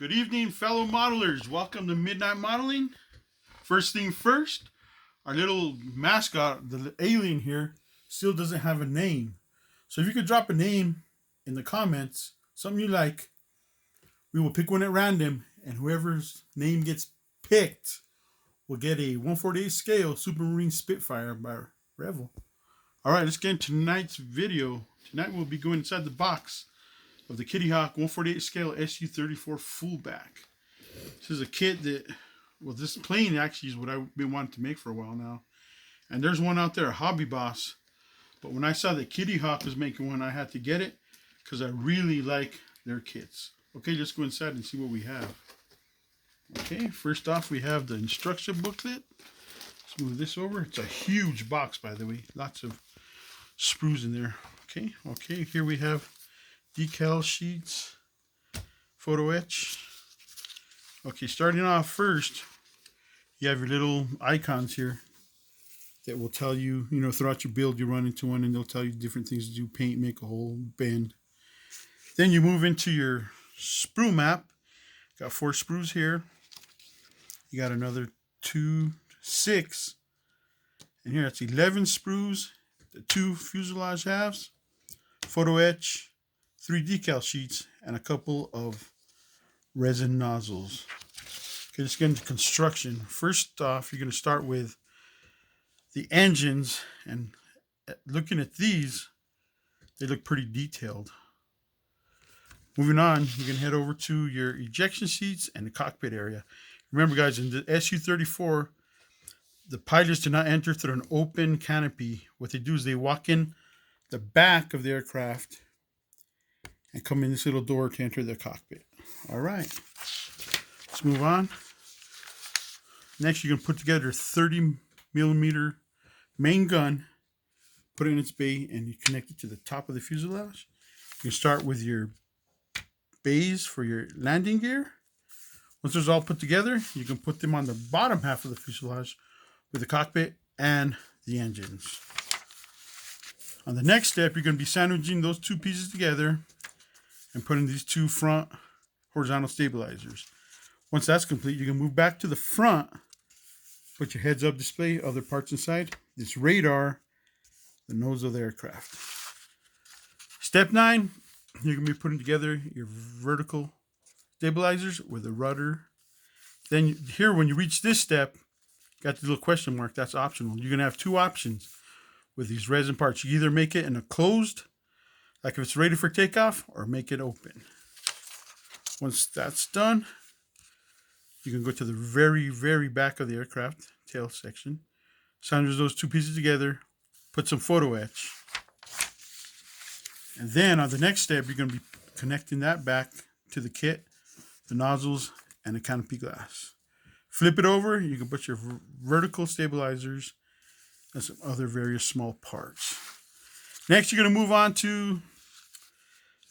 Good evening, fellow modelers. Welcome to Midnight Modeling. First thing first, our little mascot, the alien here, still doesn't have a name. So if you could drop a name in the comments, something you like, we will pick one at random, and whoever's name gets picked will get a 1/48 scale Supermarine Spitfire by Revel. All right, let's get into tonight's video. Tonight we'll be going inside the box of the Kitty Hawk 1/48 scale SU-34 Fullback. This is a kit that, well, this plane actually is what I've been wanting to make for a while now. And there's one out there, Hobby Boss. But when I saw that Kitty Hawk was making one, I had to get it because I really like their kits. Okay, let's go inside and see what we have. Okay, first off, we have the instruction booklet. Let's move this over. It's a huge box, by the way. Lots of sprues in there. Okay, here we have decal sheets, photo etch. Okay, starting off first, you have your little icons here that will tell you, throughout your build, you run into one and they'll tell you different things to do: paint, make a hole, bend. Then you move into your sprue map. Got 4 sprues here. You got another 2, 6. And here it's 11 sprues, the 2 fuselage halves, photo etch, 3 decal sheets, and a couple of resin nozzles. Okay, let's get into construction. First off, you're going to start with the engines, and looking at these, they look pretty detailed. Moving on, you can head over to your ejection seats and the cockpit area. Remember, guys, in the SU-34, the pilots do not enter through an open canopy. What they do is they walk in the back of the aircraft and come in this little door to enter the cockpit. All right, let's move on. Next, you're going to put together a 30 millimeter main gun, put it in its bay, and you connect it to the top of the fuselage. You can start with your bays for your landing gear. Once those all put together, you can put them on the bottom half of the fuselage with the cockpit and the engines. On the next step, you're going to be sandwiching those 2 pieces together and putting these 2 front horizontal stabilizers. Once that's complete, you can move back to the front, put your heads-up display, other parts inside, this radar, the nose of the aircraft. Step 9, you're going to be putting together your vertical stabilizers with a rudder. Then here, when you reach this step, got the little question mark, that's optional. You're going to have 2 options with these resin parts. You either make it in a closed, like if it's ready for takeoff, or make it open. Once that's done, you can go to the very, very back of the aircraft, tail section, sandwich those 2 pieces together, put some photo etch. And then on the next step, you're going to be connecting that back to the kit, the nozzles, and the canopy glass. Flip it over, you can put your vertical stabilizers and some other various small parts. Next, you're going to move on to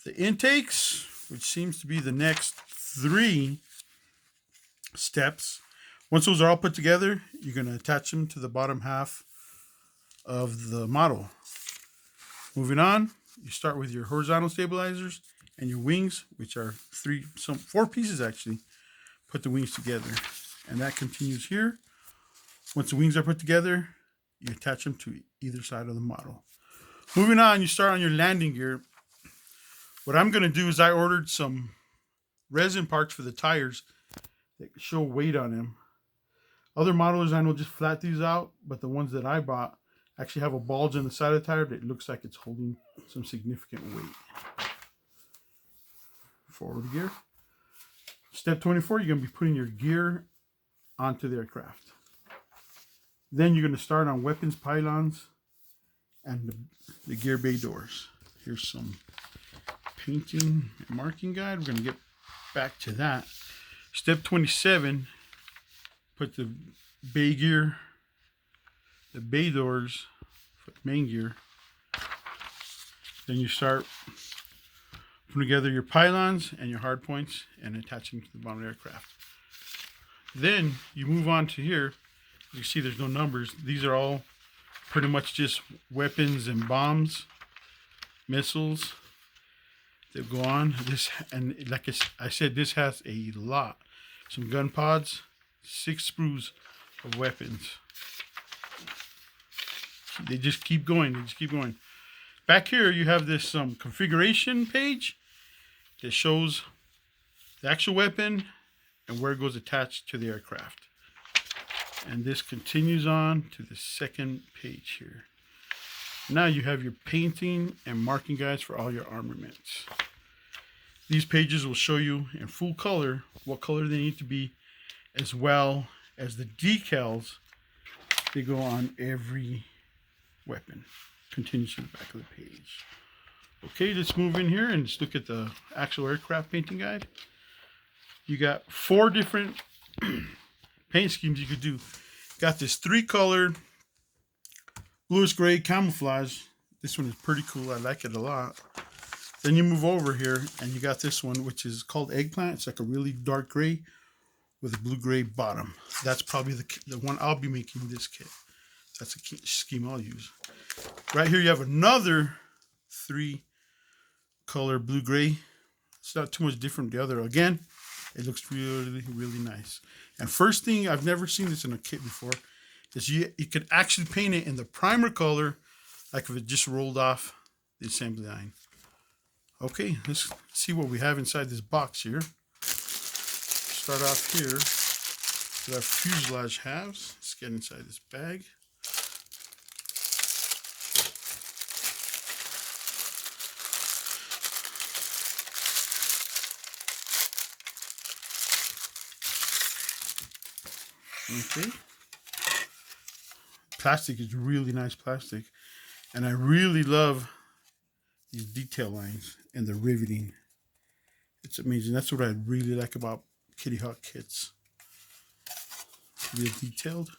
the intakes, which seems to be the next 3 steps. Once those are all put together, you're going to attach them to the bottom half of the model. Moving on, you start with your horizontal stabilizers and your wings, which are 4 pieces actually. Put the wings together, and that continues here. Once the wings are put together, you attach them to either side of the model. Moving on, you start on your landing gear. What I'm going to do is I ordered some resin parts for the tires that show weight on them. Other modelers I know just flat these out, but the ones that I bought actually have a bulge in the side of the tire that looks like it's holding some significant weight. Forward gear. Step 24, you're going to be putting your gear onto the aircraft. Then you're going to start on weapons pylons and the gear bay doors. Here's some painting and marking guide. We're going to get back to that. Step 27, put the bay gear, the bay doors, for the main gear. Then you start putting together your pylons and your hard points and attaching them to the bottom of the aircraft. Then you move on to here. You see there's no numbers. These are all pretty much just weapons and bombs, missiles. that go on this. And like I said, this has a lot. Some gun pods, 6 sprues of weapons. They just keep going. They just keep going. Back here, you have this configuration page that shows the actual weapon and where it goes attached to the aircraft. And this continues on to the second page here. Now you have your painting and marking guides for all your armaments. These pages will show you in full color what color they need to be, as well as the decals they go on every weapon. Continues to the back of the page. Okay, let's move in here and let's look at the actual aircraft painting guide. You got 4 different paint schemes you could do. Got this 3-color bluish gray camouflage. This one is pretty cool. I like it a lot. Then you move over here and you got this one, which is called eggplant. It's like a really dark gray with a blue-gray bottom. That's probably the one I'll be making this kit. That's a scheme I'll use. Right here you have another 3-color blue-gray. It's not too much different from the other. Again, it looks really, really nice. And first thing, I've never seen this in a kit before, is you could actually paint it in the primer color, like if it just rolled off the assembly line. Okay, let's see what we have inside this box here. Start off here with our fuselage halves. Let's get inside this bag. Okay. Plastic is really nice plastic. And I really love these detail lines and the riveting. It's amazing. That's what I really like about Kitty Hawk kits. Real detailed.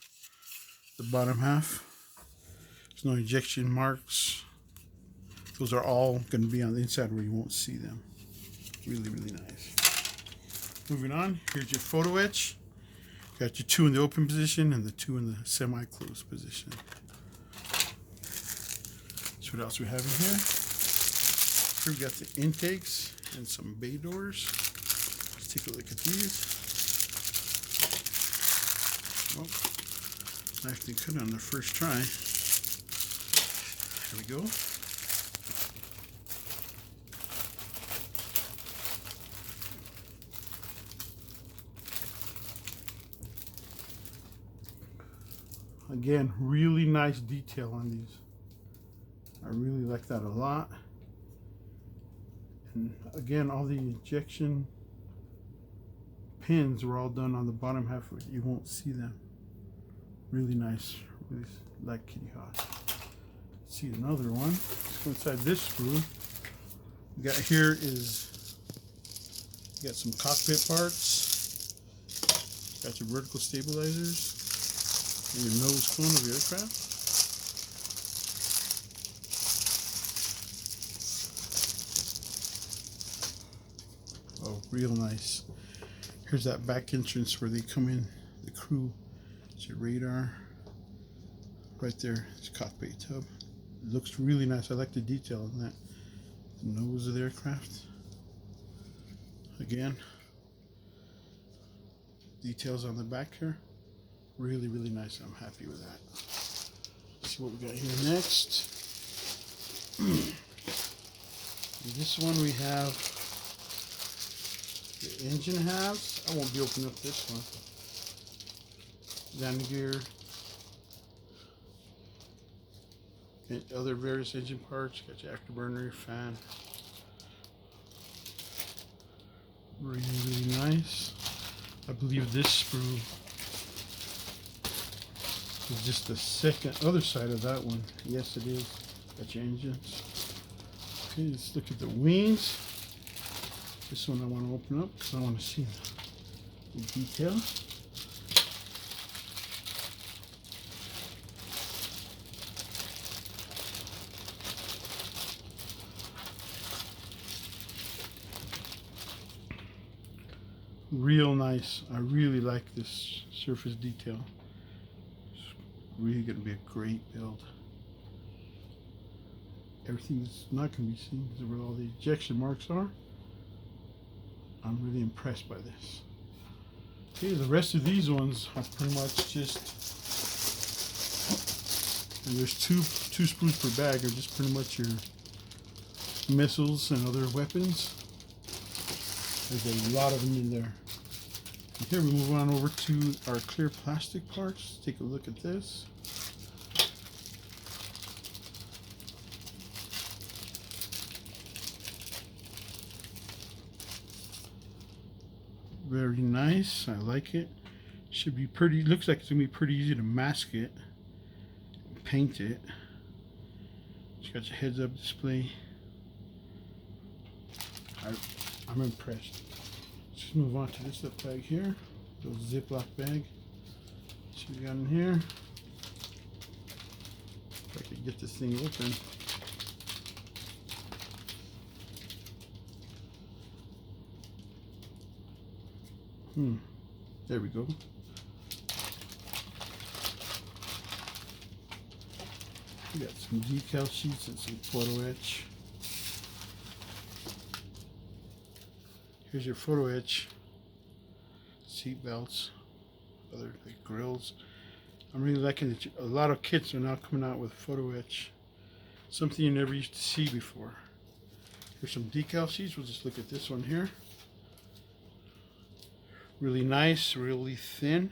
The bottom half. There's no ejection marks. Those are all going to be on the inside where you won't see them. Really, really nice. Moving on. Here's your photo etch. Got your 2 in the open position and the 2 in the semi-closed position. So what else we have in here? Here we got the intakes and some bay doors. Let's take a look at these. Oh, nicely cut on the first try. There we go. Again, really nice detail on these. I really like that a lot. And again, all the ejection pins were all done on the bottom half. You won't see them. Really nice. Really like Kitty Hawk. Let's see another one. Let's go inside this sprue. We got here is, you got some cockpit parts. Got your vertical stabilizers. And your nose cone of your aircraft. Oh, real nice. Here's that back entrance where they come in, the crew. It's your radar. Right there, it's a cockpit tub. It looks really nice. I like the detail on that. The nose of the aircraft. Again, details on the back here. Really, really nice. I'm happy with that. Let's see what we got here next. This one we have the engine halves. I won't be opening up this one. Landing gear. And other various engine parts. Got your afterburner, fan. Really, really nice. I believe this sprue is just the other side of that one. Yes, it is. Got your engines. Okay, let's look at the wings. This one I want to open up because I want to see the detail. Real nice. I really like this surface detail. It's really going to be a great build. everything's not going to be seen because of where all the ejection marks are. I'm really impressed by this. Okay, the rest of these ones are pretty much just, and there's two spools per bag, are just pretty much your missiles and other weapons. There's a lot of them in there. And here we move on over to our clear plastic parts. Take a look at this. Very nice. I like it. Should be pretty. Looks like it's gonna be pretty easy to mask it, paint it. It's got your heads-up display. I'm impressed. Let's just move on to this little bag here. Little Ziploc bag. See what we got in here. If I could get this thing open. There we go. We got some decal sheets and some photo etch. Here's your photo etch. Seat belts, other like grills. I'm really liking it. A lot of kits are now coming out with photo etch. Something you never used to see before. Here's some decal sheets. We'll just look at this one here. Really nice, really thin.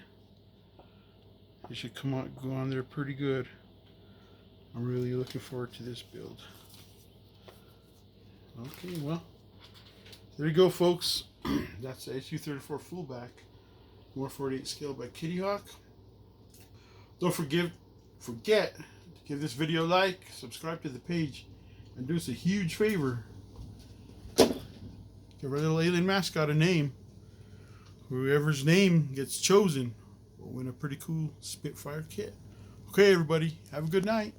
It should go on there pretty good. I'm really looking forward to this build. Okay, well, there you go, folks. That's the SU-34 Fullback, 1/48 scale by Kitty Hawk. Don't forget to give this video a like, subscribe to the page, and do us a huge favor. Give our little alien mascot a name. Whoever's name gets chosen will win a pretty cool Spitfire kit. Okay, everybody, have a good night.